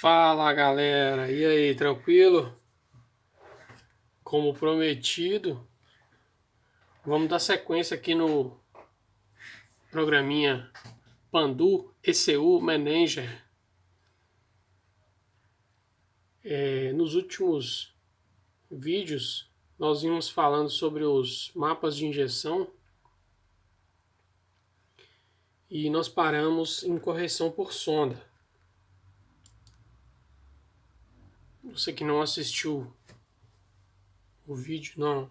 Fala galera, e aí, tranquilo? Como prometido, vamos dar sequência aqui no programinha Pandu ECU Manager. Nos últimos vídeos, nós vimos falando sobre os mapas de injeção e nós paramos em correção por sonda. Você que não assistiu o vídeo,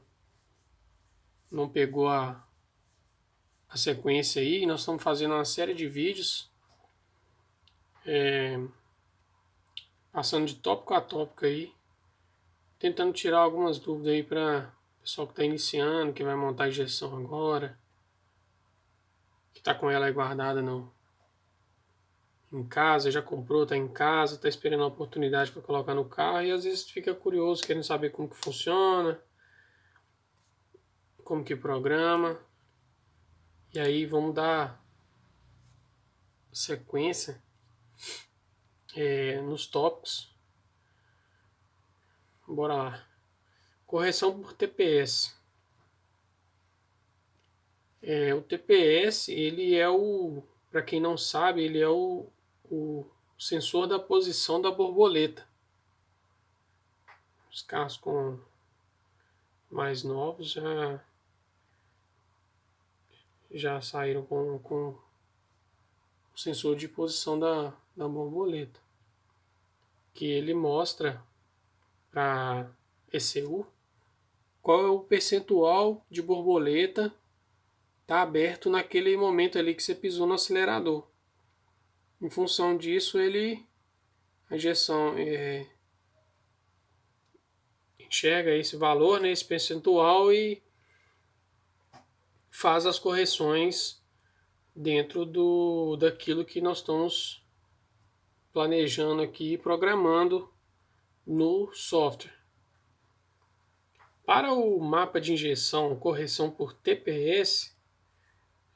não pegou a sequência aí, nós estamos fazendo uma série de vídeos passando de tópico a tópico aí, tentando tirar algumas dúvidas aí para o pessoal que está iniciando, que vai montar a injeção agora, que está com ela aí guardada em casa, já comprou, está em casa, está esperando a oportunidade para colocar no carro e às vezes fica curioso, querendo saber como que funciona, como que programa. E aí vamos dar sequência nos tópicos. Bora lá. Correção por TPS. O TPS, ele é para quem não sabe, ele é o sensor da posição da borboleta. Os carros mais novos já saíram com o sensor de posição da borboleta, que ele mostra para ECU qual é o percentual de borboleta tá aberto naquele momento ali que você pisou no acelerador. Em função disso, a injeção enxerga esse valor, né, esse percentual, e faz as correções dentro daquilo que nós estamos planejando aqui, programando no software. Para o mapa de injeção, correção por TPS,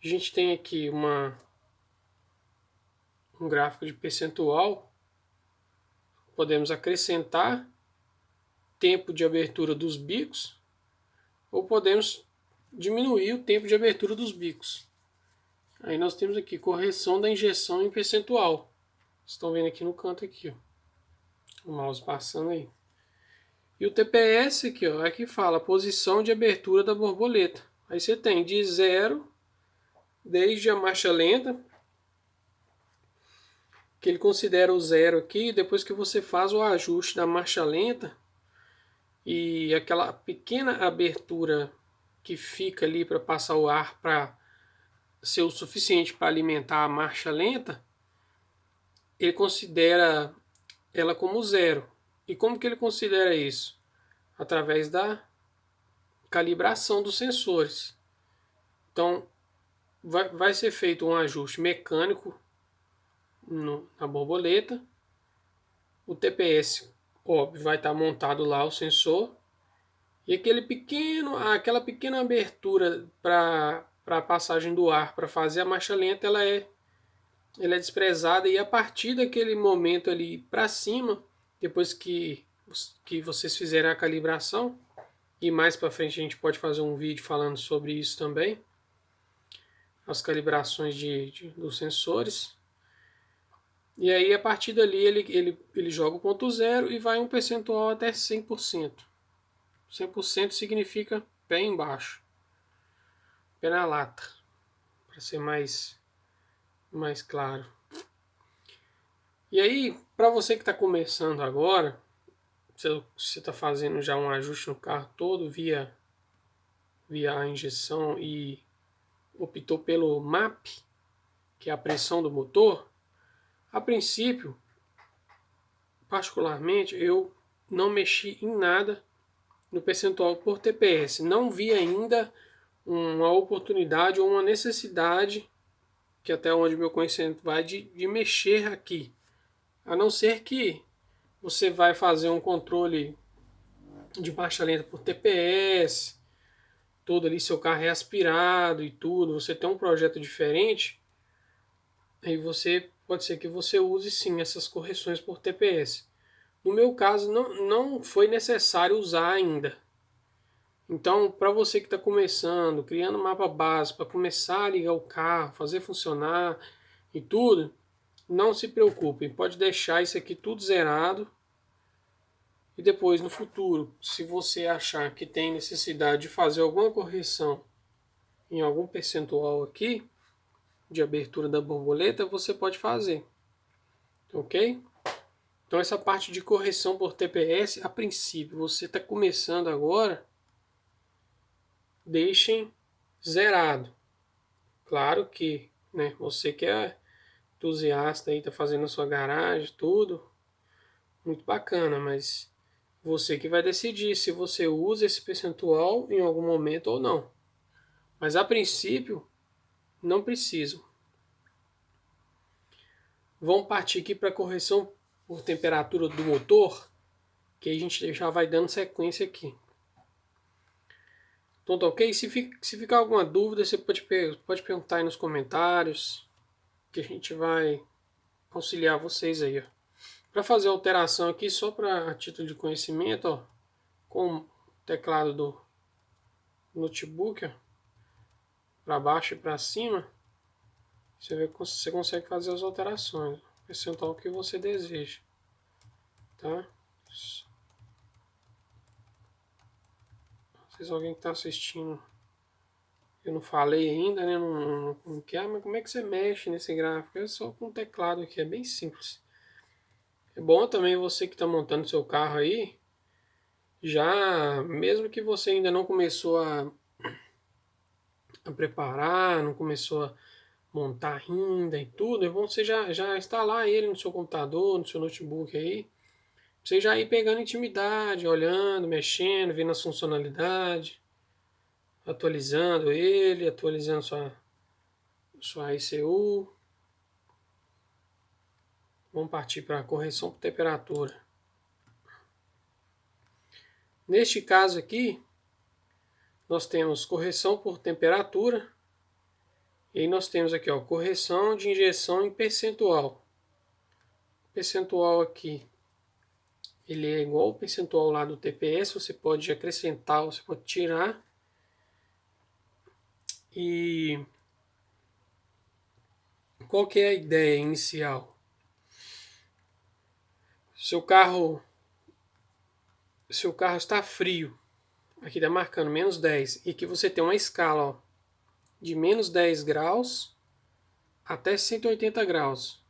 a gente tem aqui um gráfico de percentual. Podemos acrescentar tempo de abertura dos bicos ou podemos diminuir o tempo de abertura dos bicos. Aí nós temos aqui correção da injeção em percentual. Estão vendo aqui no canto aqui, ó. O mouse passando aí. E o TPS aqui, ó, é que fala a posição de abertura da borboleta. Aí você tem de 0, desde a marcha lenta, que ele considera o 0 aqui, depois que você faz o ajuste da marcha lenta e aquela pequena abertura que fica ali para passar o ar para ser o suficiente para alimentar a marcha lenta, ele considera ela como 0. E como que ele considera isso? Através da calibração dos sensores. Então, vai ser feito um ajuste mecânico na borboleta. O TPS, óbvio, vai estar montado lá o sensor. E aquela pequena abertura para a passagem do ar para fazer a marcha lenta, ela é desprezada, e a partir daquele momento ali para cima, depois que vocês fizerem a calibração, e mais para frente a gente pode fazer um vídeo falando sobre isso também, as calibrações dos sensores. E aí a partir dali ele joga o ponto zero e vai um percentual até 100%. 100% significa pé embaixo, pé na lata, para ser mais claro. E aí, para você que está começando agora, você está fazendo já um ajuste no carro todo via a injeção e optou pelo MAP, que é a pressão do motor, a princípio, particularmente, eu não mexi em nada no percentual por TPS. Não vi ainda uma oportunidade ou uma necessidade, que até onde meu conhecimento vai, de mexer aqui. A não ser que você vai fazer um controle de marcha lenta por TPS, todo ali seu carro é aspirado e tudo, você tem um projeto diferente, aí pode ser que você use sim essas correções por TPS. No meu caso, não foi necessário usar ainda. Então, para você que está começando, criando mapa base, para começar a ligar o carro, fazer funcionar e tudo, não se preocupem, pode deixar isso aqui tudo zerado. E depois, no futuro, se você achar que tem necessidade de fazer alguma correção em algum percentual aqui de abertura da borboleta, você pode fazer, ok? Então essa parte de correção por TPS, a princípio, você está começando agora, deixem zerado. Claro que, né, você que é entusiasta aí, está fazendo a sua garagem, tudo, muito bacana, mas você que vai decidir se você usa esse percentual em algum momento ou não. Mas a princípio, não precisam. Vamos partir aqui para a correção por temperatura do motor, que a gente já vai dando sequência aqui. Então tá ok? Se ficar alguma dúvida, você pode perguntar aí nos comentários, que a gente vai auxiliar vocês aí. Para fazer a alteração aqui, só para título de conhecimento, ó, com o teclado do notebook, para baixo e para cima, você consegue fazer as alterações, percentual que você deseja, tá? Não sei se alguém que está assistindo, eu não falei ainda, né? Não quer, mas como é que você mexe nesse gráfico? É só com o teclado aqui, é bem simples. É bom também você que está montando seu carro aí, já, mesmo que você ainda não começou a preparar, não começou a montar ainda e tudo, é bom você já instalar ele no seu computador, no seu notebook aí, você já ir pegando intimidade, olhando, mexendo, vendo as funcionalidades, atualizando ele, atualizando sua ICU. Vamos partir para a correção por temperatura. Neste caso aqui, nós temos correção por temperatura. E aí nós temos aqui, ó, correção de injeção em percentual. O percentual aqui, ele é igual ao percentual lá do TPS, você pode acrescentar, você pode tirar. E qual que é a ideia inicial? Seu carro está frio, aqui está marcando -10, e que você tem uma escala, ó, de -10 graus até 180 graus.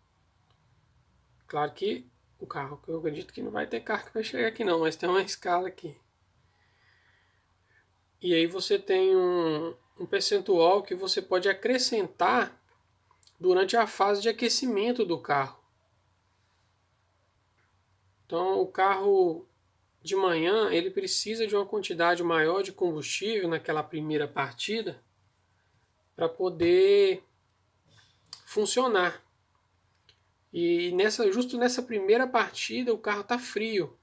Claro que o carro, eu acredito que não vai ter carro que vai chegar aqui não, mas tem uma escala aqui. E aí você tem um percentual que você pode acrescentar durante a fase de aquecimento do carro. Então o carro de manhã ele precisa de uma quantidade maior de combustível naquela primeira partida para poder funcionar. E justo nessa primeira partida o carro está frio.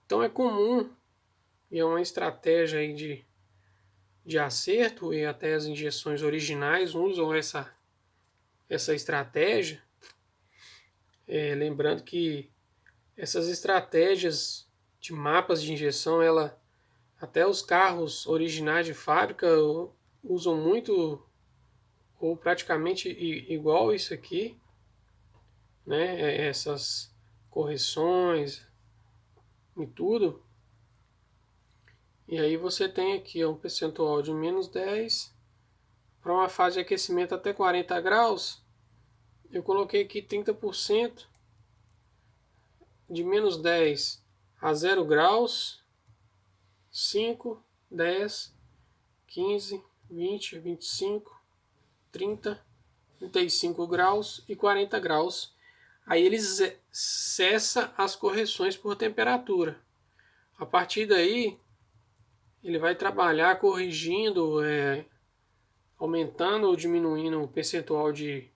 Então é comum, e é uma estratégia aí de acerto, e até as injeções originais usam essa estratégia. Lembrando que essas estratégias de mapas de injeção, até os carros originais de fábrica usam muito ou praticamente igual isso aqui, né? Essas correções e tudo. E aí você tem aqui um percentual de -10 para uma fase de aquecimento até 40 graus. Eu coloquei aqui 30% de -10 a 0 graus, 5, 10, 15, 20, 25, 30, 35 graus e 40 graus. Aí ele cessa as correções por temperatura. A partir daí, ele vai trabalhar corrigindo, aumentando ou diminuindo o percentual de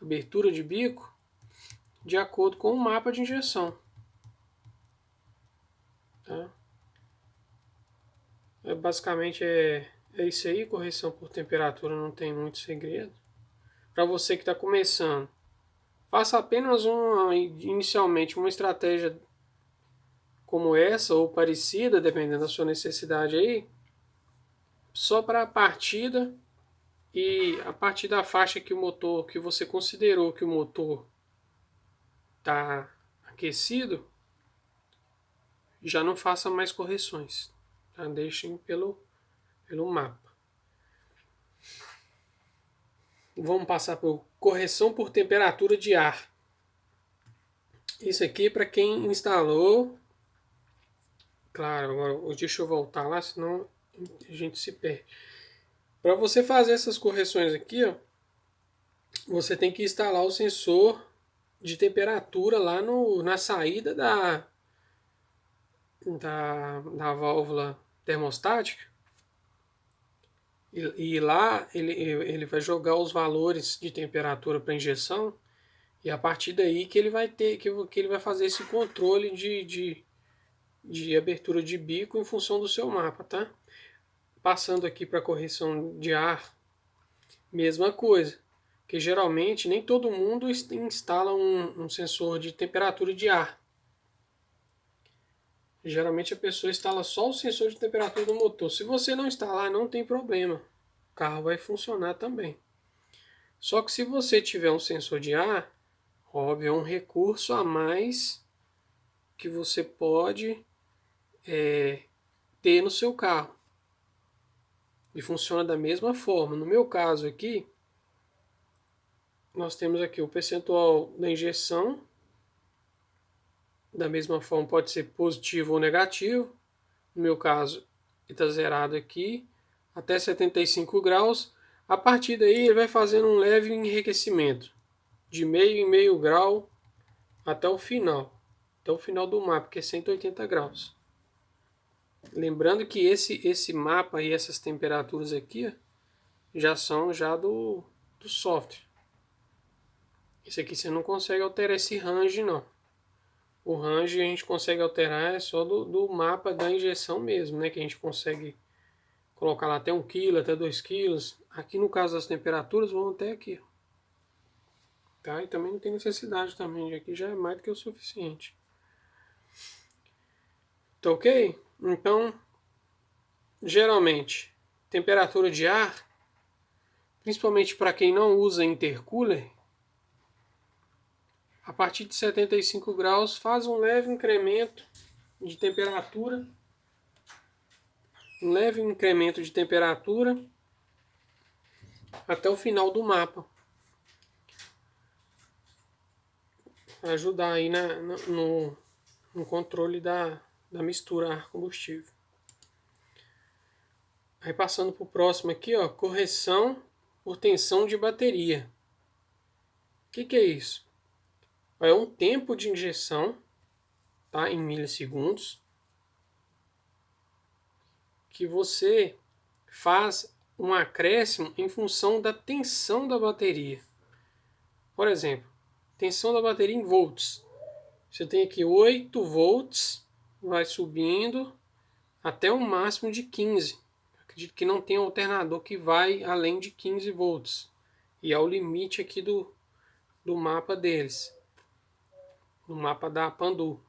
abertura de bico de acordo com o mapa de injeção. Tá? Basicamente é isso aí, correção por temperatura não tem muito segredo. para você que está começando. Faça apenas inicialmente uma estratégia como essa ou parecida, dependendo da sua necessidade aí, só para a partida, e a partir da faixa que o motor, que você considerou que o motor está aquecido, já não faça mais correções. Tá? Deixem pelo mapa. Vamos passar por correção por temperatura de ar. Isso aqui para quem instalou. Claro, agora deixa eu voltar lá, senão a gente se perde. Para você fazer essas correções aqui, ó, você tem que instalar o sensor de temperatura lá na saída da válvula termostática. E lá ele vai jogar os valores de temperatura para injeção. E a partir daí que ele vai ter, que ele vai fazer esse controle de abertura de bico em função do seu mapa, tá? Passando aqui para correção de ar, mesma coisa. Que geralmente nem todo mundo instala um sensor de temperatura de ar. Geralmente a pessoa instala só o sensor de temperatura do motor. Se você não instalar, não tem problema. O carro vai funcionar também. Só que se você tiver um sensor de ar, óbvio, é um recurso a mais que você pode ter no seu carro. E funciona da mesma forma. No meu caso aqui, nós temos aqui o percentual da injeção. Da mesma forma pode ser positivo ou negativo. No meu caso, está zerado aqui, até 75 graus. A partir daí ele vai fazendo um leve enriquecimento, de meio em meio grau até o final do mapa, que é 180 graus. Lembrando que esse mapa e essas temperaturas aqui já são do software. Esse aqui você não consegue alterar esse range não. O range a gente consegue alterar é só do mapa da injeção mesmo, né? Que a gente consegue colocar lá até 1 kg, até 2 kg. Aqui no caso das temperaturas vão até aqui. Tá? E também não tem necessidade também, aqui já é mais do que o suficiente. Tá ok? Então, geralmente, temperatura de ar, principalmente para quem não usa intercooler, a partir de 75 graus faz um leve incremento de temperatura. Um leve incremento de temperatura até o final do mapa. Ajudar aí no controle da mistura ar-combustível. Aí passando para o próximo aqui, ó, correção por tensão de bateria. O que é isso? É um tempo de injeção, tá, em milissegundos, que você faz um acréscimo em função da tensão da bateria. Por exemplo, tensão da bateria em volts. Você tem aqui 8 volts, vai subindo até um máximo de 15. Acredito que não tem alternador que vai além de 15 volts. E é o limite aqui do mapa deles. No mapa da Pandu.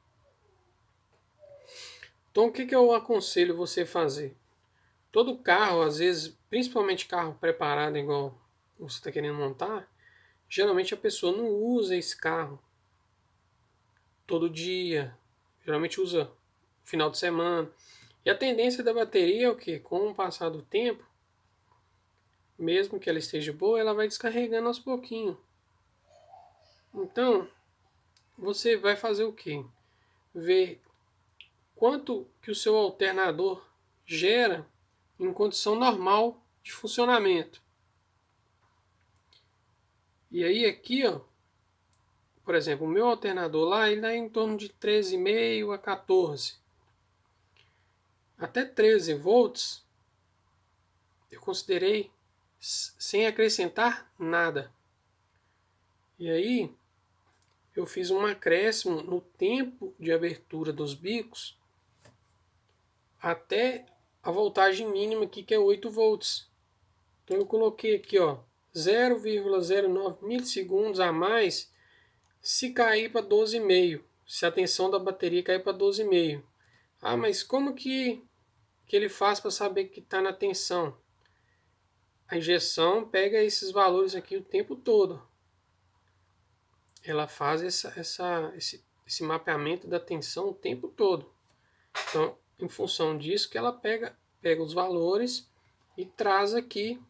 Então o que eu aconselho você fazer? Todo carro, às vezes, principalmente carro preparado igual você está querendo montar, geralmente a pessoa não usa esse carro todo dia. Geralmente usa no final de semana. E a tendência da bateria é o que? Com o passar do tempo, mesmo que ela esteja boa, ela vai descarregando aos pouquinhos. Então, você vai fazer o quê? Ver quanto que o seu alternador gera em condição normal de funcionamento. E aí aqui, ó, por exemplo, o meu alternador lá, ele dá em torno de 13,5 a 14. Até 13 volts, eu considerei sem acrescentar nada. E aí, eu fiz um acréscimo no tempo de abertura dos bicos até a voltagem mínima aqui, que é 8 volts. Então eu coloquei aqui, ó, 0,09 milissegundos a mais se cair para 12,5. Se a tensão da bateria cair para 12,5. Ah, mas como que ele faz para saber que está na tensão? A injeção pega esses valores aqui o tempo todo. Ela faz esse mapeamento da tensão o tempo todo. Então, em função disso que ela pega os valores e traz aqui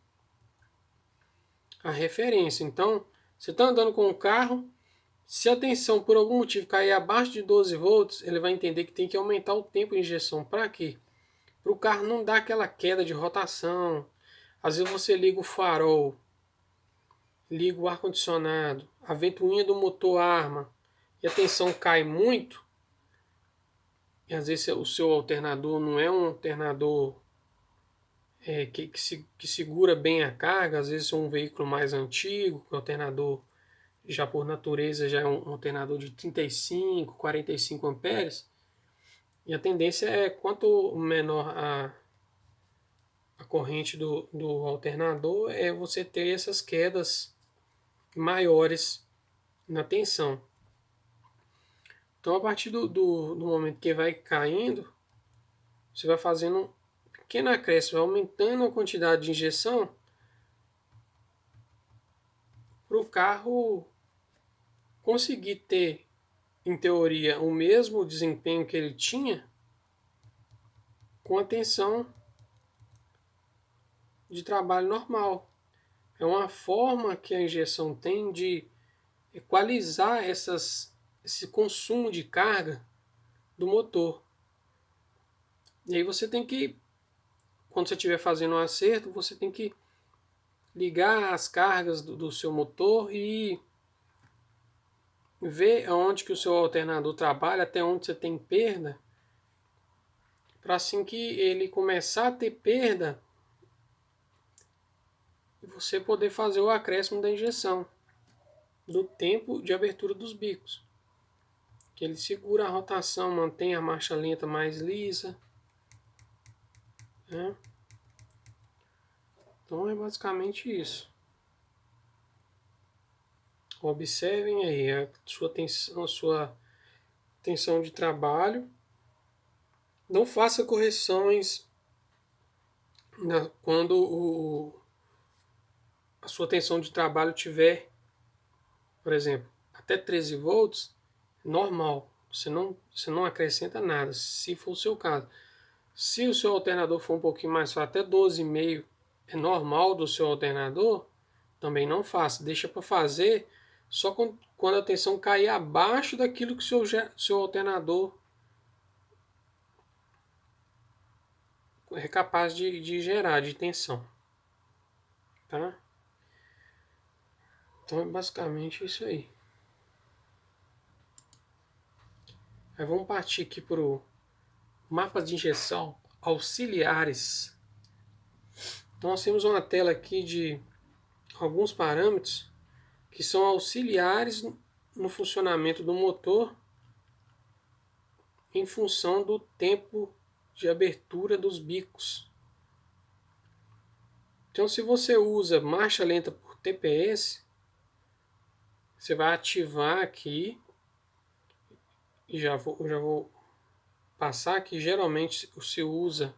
a referência. Então, você está andando com o carro, se a tensão por algum motivo cair abaixo de 12 volts, ele vai entender que tem que aumentar o tempo de injeção. Para quê? Para o carro não dar aquela queda de rotação. Às vezes você liga o farol, liga o ar-condicionado, a ventoinha do motor arma e a tensão cai muito. E às vezes o seu alternador não é um alternador que segura bem a carga. Às vezes é um veículo mais antigo, o alternador já por natureza já é um alternador de 35, 45 amperes. E a tendência é quanto menor a corrente do alternador, é você ter essas quedas maiores na tensão. Então, a partir do momento que vai caindo, você vai fazendo um pequeno acréscimo, vai aumentando a quantidade de injeção para o carro conseguir ter, em teoria, o mesmo desempenho que ele tinha com a tensão de trabalho normal. É uma forma que a injeção tem de equalizar esse consumo de carga do motor. E aí você tem que, quando você estiver fazendo um acerto, você tem que ligar as cargas do seu motor e ver aonde que o seu alternador trabalha, até onde você tem perda, para assim que ele começar a ter perda, você poder fazer o acréscimo da injeção, do tempo de abertura dos bicos. Que ele segura a rotação, mantém a marcha lenta mais lisa. Né? Então é basicamente isso. Observem aí a sua tensão de trabalho. Não faça correções quando a sua tensão de trabalho tiver, por exemplo, até 13 volts, normal. Você não acrescenta nada, se for o seu caso. Se o seu alternador for um pouquinho mais fraco, até 12,5 é normal do seu alternador, também não faça. Deixa para fazer só quando a tensão cair abaixo daquilo que o seu alternador é capaz de gerar de tensão. Tá? Então é basicamente isso aí. Aí vamos partir aqui para o mapa de injeção auxiliares. Então nós temos uma tela aqui de alguns parâmetros que são auxiliares no funcionamento do motor em função do tempo de abertura dos bicos. Então, se você usa marcha lenta por TPS, você vai ativar aqui, e já vou passar que geralmente você usa,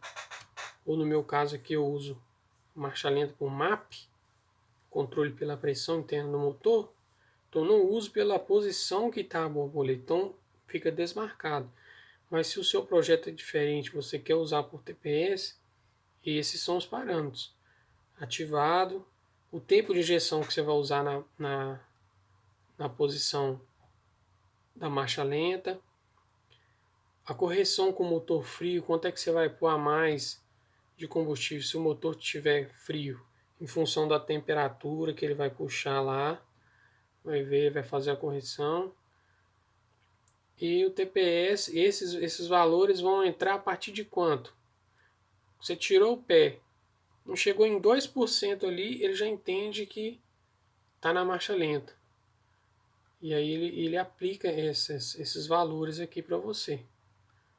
ou no meu caso aqui eu uso marcha lenta por MAP, controle pela pressão interna do motor. Então não uso pela posição que está a borboleta, então fica desmarcado. Mas se o seu projeto é diferente, você quer usar por TPS, esses são os parâmetros. Ativado, o tempo de injeção que você vai usar na posição da marcha lenta, a correção com o motor frio, quanto é que você vai pôr a mais de combustível se o motor estiver frio, em função da temperatura que ele vai puxar lá, vai ver, vai fazer a correção. E o TPS, esses valores vão entrar a partir de quanto? Você tirou o pé, não chegou em 2% ali, ele já entende que está na marcha lenta. E aí ele aplica esses valores aqui para você.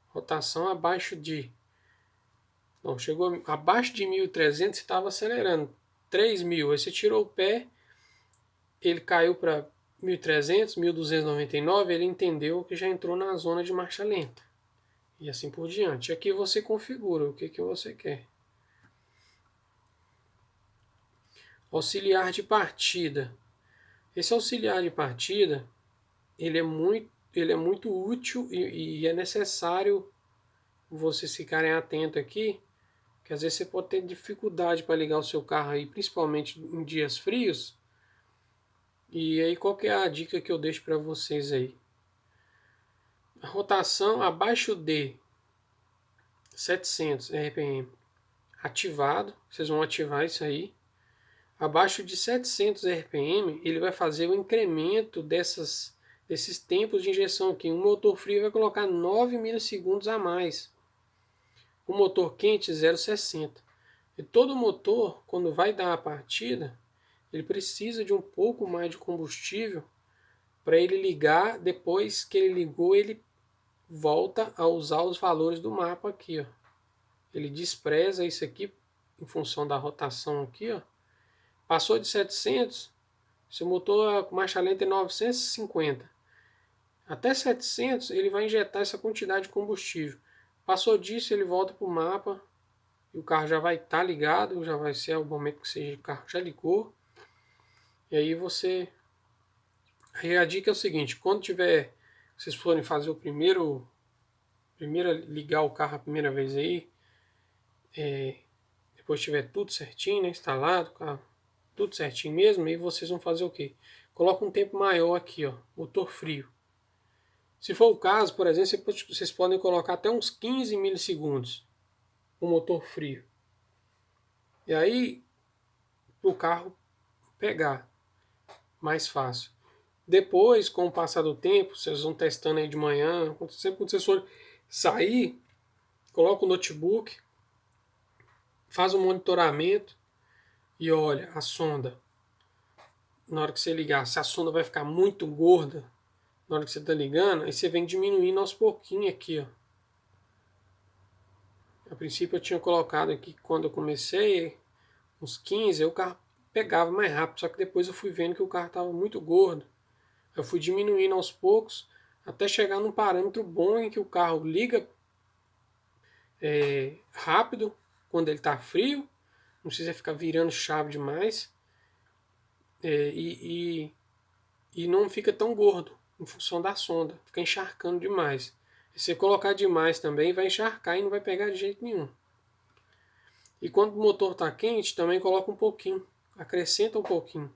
Rotação abaixo de... Não, chegou abaixo de 1.300, você estava acelerando. 3.000. Aí você tirou o pé, ele caiu para 1.300, 1.299, ele entendeu que já entrou na zona de marcha lenta. E assim por diante. Aqui você configura o que você quer. Auxiliar de partida. Esse auxiliar de partida, ele é muito útil e é necessário vocês ficarem atentos aqui, que às vezes você pode ter dificuldade para ligar o seu carro aí, principalmente em dias frios. E aí qual que é a dica que eu deixo para vocês aí? A rotação abaixo de 700 RPM ativado, vocês vão ativar isso aí. Abaixo de 700 RPM, ele vai fazer o incremento desses tempos de injeção aqui. Um motor frio vai colocar 9 milissegundos a mais. O motor quente 0,60. E todo motor, quando vai dar a partida, ele precisa de um pouco mais de combustível para ele ligar. Depois que ele ligou, ele volta a usar os valores do mapa aqui, ó. Ele despreza isso aqui em função da rotação aqui, ó. Passou de 700, seu motor a marcha lenta é 950. Até 700 ele vai injetar essa quantidade de combustível. Passou disso, ele volta para o mapa e o carro já vai estar ligado, já vai ser o momento que o carro já ligou. E aí você... Aí a dica é o seguinte, quando vocês forem fazer primeiro ligar o carro a primeira vez aí, depois tiver tudo certinho, né, instalado, carro, tudo certinho mesmo, aí vocês vão fazer o quê? Coloca um tempo maior aqui, ó, motor frio. Se for o caso, por exemplo, vocês podem colocar até uns 15 milissegundos o motor frio. E aí, para o carro pegar mais fácil. Depois, com o passar do tempo, vocês vão testando aí de manhã, sempre quando vocês forem sair, coloca o notebook, faz um monitoramento e olha a sonda. Na hora que você ligar, se a sonda vai ficar muito gorda, na hora que você está ligando, aí você vem diminuindo aos pouquinhos aqui, ó. A princípio eu tinha colocado aqui quando eu comecei uns 15, aí o carro pegava mais rápido, só que depois eu fui vendo que o carro estava muito gordo. Eu fui diminuindo aos poucos até chegar num parâmetro bom em que o carro liga rápido quando ele está frio, não precisa ficar virando chave demais, e não fica tão gordo em função da sonda, fica encharcando demais. Se você colocar demais também, vai encharcar e não vai pegar de jeito nenhum. E quando o motor está quente, também coloca um pouquinho, acrescenta um pouquinho,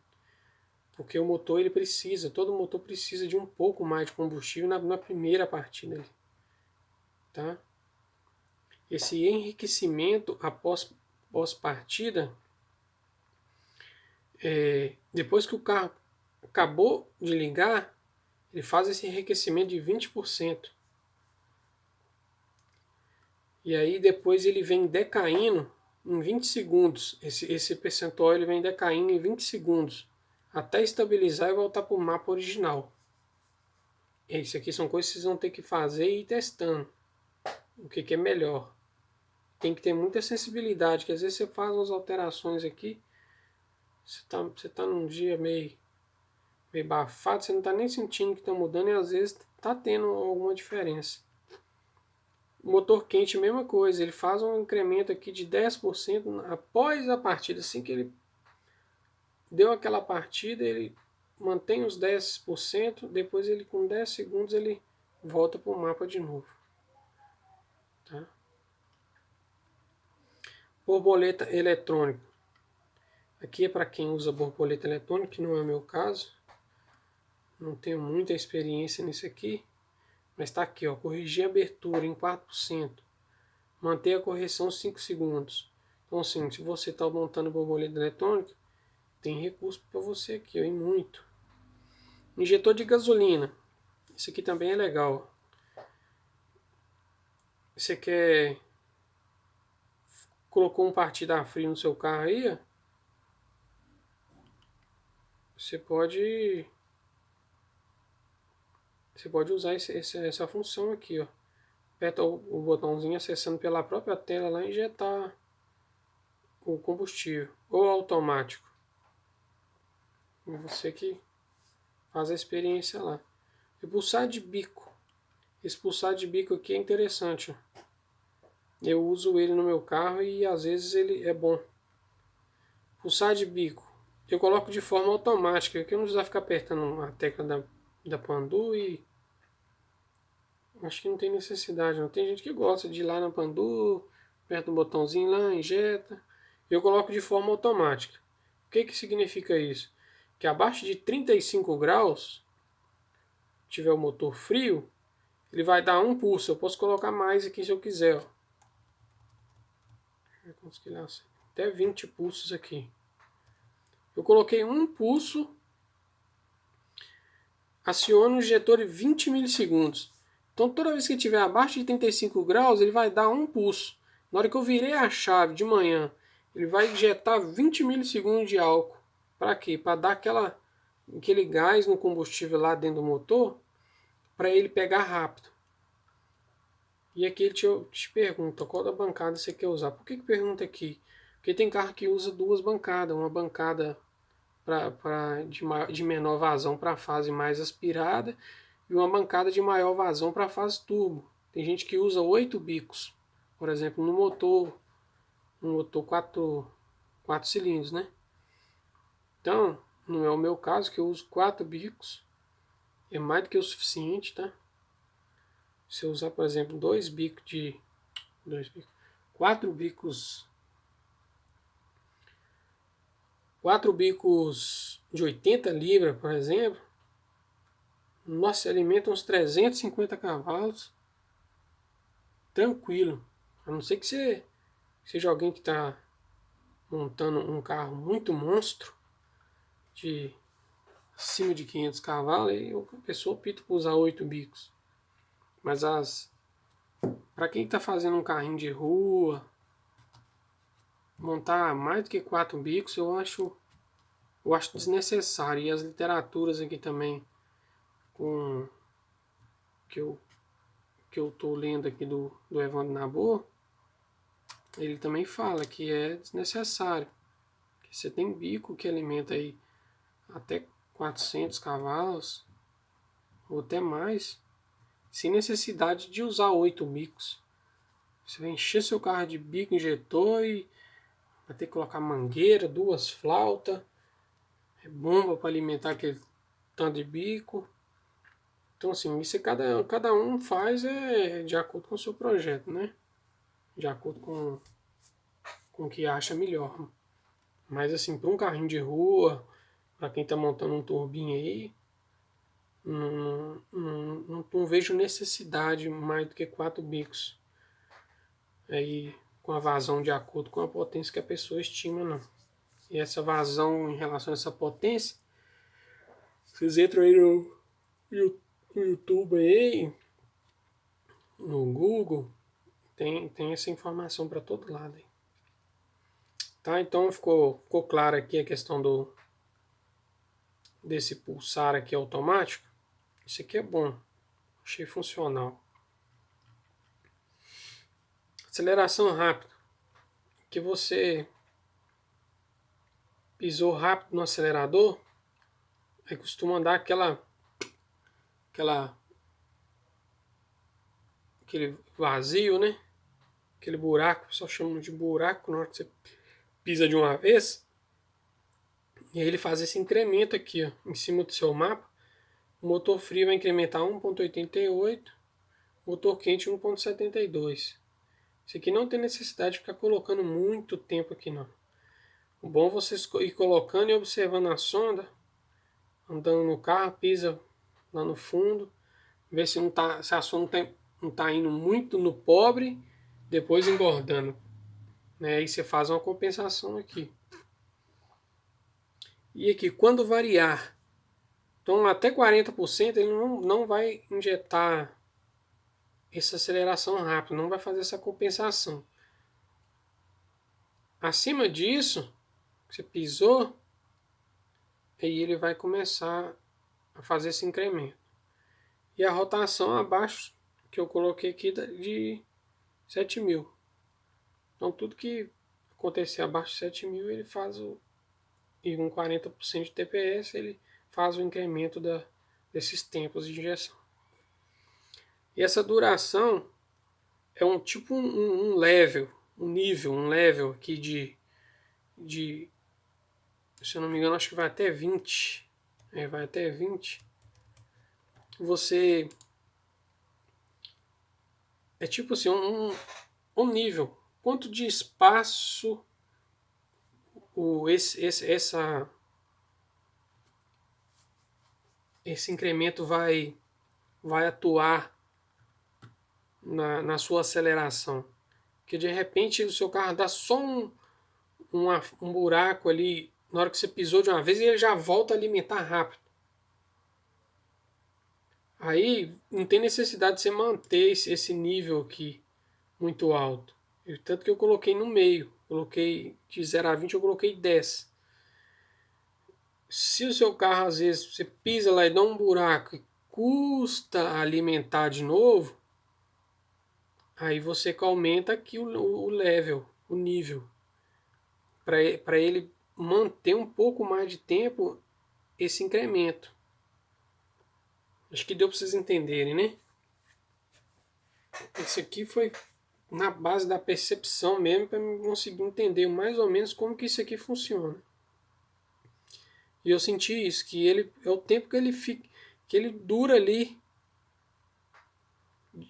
porque o motor todo motor precisa de um pouco mais de combustível na primeira partida ali, tá? Esse enriquecimento após partida, depois que o carro acabou de ligar, ele faz esse enriquecimento de 20%. E aí depois ele vem decaindo em 20 segundos. Esse percentual ele vem decaindo em 20 segundos, até estabilizar e voltar para o mapa original. Isso aqui são coisas que vocês vão ter que fazer e ir testando. O que é melhor. Tem que ter muita sensibilidade, que às vezes você faz umas alterações aqui, você tá num dia meio abafado, você não está nem sentindo que está mudando e às vezes está tendo alguma diferença. O motor quente, mesma coisa, ele faz um incremento aqui de 10% após a partida. Assim que ele deu aquela partida, ele mantém os 10%, depois ele com 10 segundos ele volta para o mapa de novo. Tá? Borboleta eletrônica. Aqui é para quem usa borboleta eletrônica, que não é o meu caso. Não tenho muita experiência nisso aqui. Mas está aqui, ó, corrigir a abertura em 4%. Manter a correção 5 segundos. Então assim, se você está montando borboleta eletrônica, tem recurso para você aqui, ó, e muito. Injetor de gasolina. Isso aqui também é legal. Você colocou um partido a frio no seu carro aí, ó, você pode usar essa função aqui, ó. Aperta o botãozinho acessando pela própria tela lá e injetar o combustível, ou automático. É você que faz a experiência lá. E pulsar de bico. Esse pulsar de bico aqui é interessante. Eu uso ele no meu carro e às vezes ele é bom. Pulsar de bico. Eu coloco de forma automática, que eu não precisa ficar apertando a tecla da Pandu e acho que não tem necessidade. Não. Tem gente que gosta de ir lá na Pandu, aperta o botãozinho lá, injeta. Eu coloco de forma automática. O que significa isso? Que abaixo de 35 graus, tiver o motor frio, ele vai dar um pulso. Eu posso colocar mais aqui se eu quiser. Ó. Até 20 pulsos aqui. Eu coloquei um pulso, aciono o injetor em 20 milissegundos. Então toda vez que estiver abaixo de 35 graus, ele vai dar um pulso. Na hora que eu virei a chave de manhã, ele vai injetar 20 milissegundos de álcool. Para quê? Para dar aquele gás no combustível lá dentro do motor, para ele pegar rápido. E aqui ele te pergunta qual da bancada você quer usar. Por que pergunta aqui? Porque tem carro que usa duas bancadas. Uma bancada de menor vazão para a fase mais aspirada e uma bancada de maior vazão para a fase turbo. Tem gente que usa 8 bicos, por exemplo, no motor 4 cilindros, né? Então, não é o meu caso, que eu uso 4 bicos, é mais do que o suficiente, tá? Se eu usar, por exemplo, 4 bicos, 4 bicos de 80 libras, por exemplo, nossa, alimenta uns 350 cavalos, tranquilo. A não ser que você seja alguém que está montando um carro muito monstro, de acima de 500 cavalos, aí a pessoa opta por usar 8 bicos. Mas para quem está fazendo um carrinho de rua, montar mais do que 4 bicos, eu acho desnecessário. E as literaturas aqui também, com que eu que eu estou lendo aqui do Evandro Nabor, ele também fala que é desnecessário. Que você tem bico que alimenta aí até 400 cavalos, ou até mais, sem necessidade de usar 8 bicos. Você vai encher seu carro de bico injetor e vai ter que colocar mangueira, 2 flautas, bomba para alimentar aquele tanto de bico. Então assim, isso cada um faz de acordo com o seu projeto, né? De acordo com o que acha melhor. Mas assim, para um carrinho de rua, para quem está montando um turbinho aí, não vejo necessidade mais do que 4 bicos. Aí com a vazão de acordo com a potência que a pessoa estima, não. E essa vazão em relação a essa potência, vocês entram aí no YouTube aí, no Google, tem essa informação para todo lado aí. Tá, então ficou claro aqui a questão desse pulsar aqui automático. Isso aqui é bom, achei funcional. Aceleração rápida, que você pisou rápido no acelerador, aí costuma dar aquele vazio, né? Aquele buraco, o pessoal chama de buraco na hora que você pisa de uma vez. E aí ele faz esse incremento aqui, ó, em cima do seu mapa. O motor frio vai incrementar 1,88, motor quente 1,72. Isso aqui não tem necessidade de ficar colocando muito tempo aqui não. O bom é você ir colocando e observando a sonda, andando no carro, pisa lá no fundo, ver se se a sonda não tá indo muito no pobre, depois engordando. Né? Aí você faz uma compensação aqui. E aqui, quando variar, então até 40% ele não vai injetar essa aceleração rápida, não vai fazer essa compensação. Acima disso, você pisou, aí ele vai começar a fazer esse incremento. E a rotação abaixo, que eu coloquei aqui, de 7.000. Então tudo que acontecer abaixo de 7.000, ele faz e com 40% de TPS, ele faz o incremento desses tempos de injeção. E essa duração é um tipo um level, um level aqui de, se eu não me engano, acho que vai até 20. Vai até 20. Você é tipo assim, um nível. Quanto de espaço esse incremento vai atuar na sua aceleração. Que de repente o seu carro dá só um buraco ali na hora que você pisou de uma vez e ele já volta a alimentar rápido. Aí não tem necessidade de você manter esse nível aqui muito alto. Tanto que eu coloquei no meio. Coloquei de 0 a 20, eu coloquei 10. Se o seu carro, às vezes, você pisa lá e dá um buraco e custa alimentar de novo, aí você aumenta aqui o level, o nível, para ele manter um pouco mais de tempo esse incremento. Acho que deu para vocês entenderem, né? Esse aqui foi na base da percepção mesmo, para eu conseguir entender mais ou menos como que isso aqui funciona. E eu senti isso, que ele é o tempo que ele fica, que ele dura ali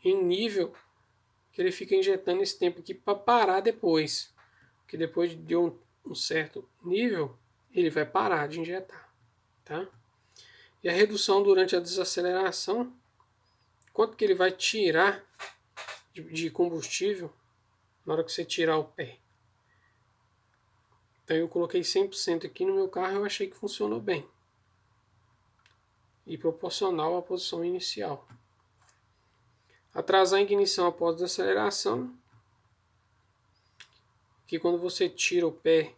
em nível, que ele fica injetando esse tempo aqui para parar depois. Porque depois de um certo nível, ele vai parar de injetar, tá? E a redução durante a desaceleração, quanto que ele vai tirar de combustível na hora que você tirar o pé. Então eu coloquei 100% aqui no meu carro, eu achei que funcionou bem. E proporcional à posição inicial. Atrasar a ignição após a desaceleração, que quando você tira o pé,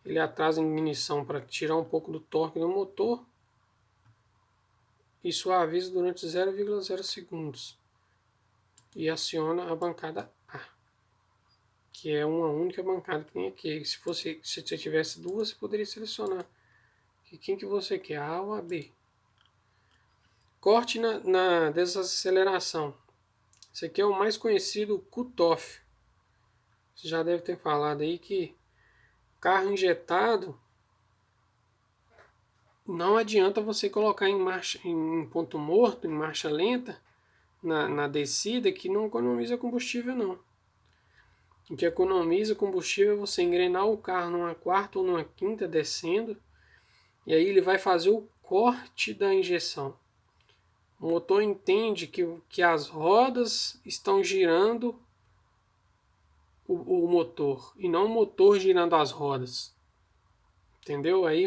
ele atrasa a ignição para tirar um pouco do torque do motor e suaviza durante 0,0 segundos e aciona a bancada A, que é uma única bancada que tem aqui. Se você tivesse duas, você poderia selecionar quem que você quer, A ou a B. Corte na desaceleração. Esse aqui é o mais conhecido cutoff. Você já deve ter falado aí que carro injetado não adianta você colocar em ponto morto, em marcha lenta, na descida, que não economiza combustível não. O que economiza combustível é você engrenar o carro numa quarta ou numa quinta descendo, e aí ele vai fazer o corte da injeção. O motor entende que as rodas estão girando o motor e não o motor girando as rodas. Entendeu? Aí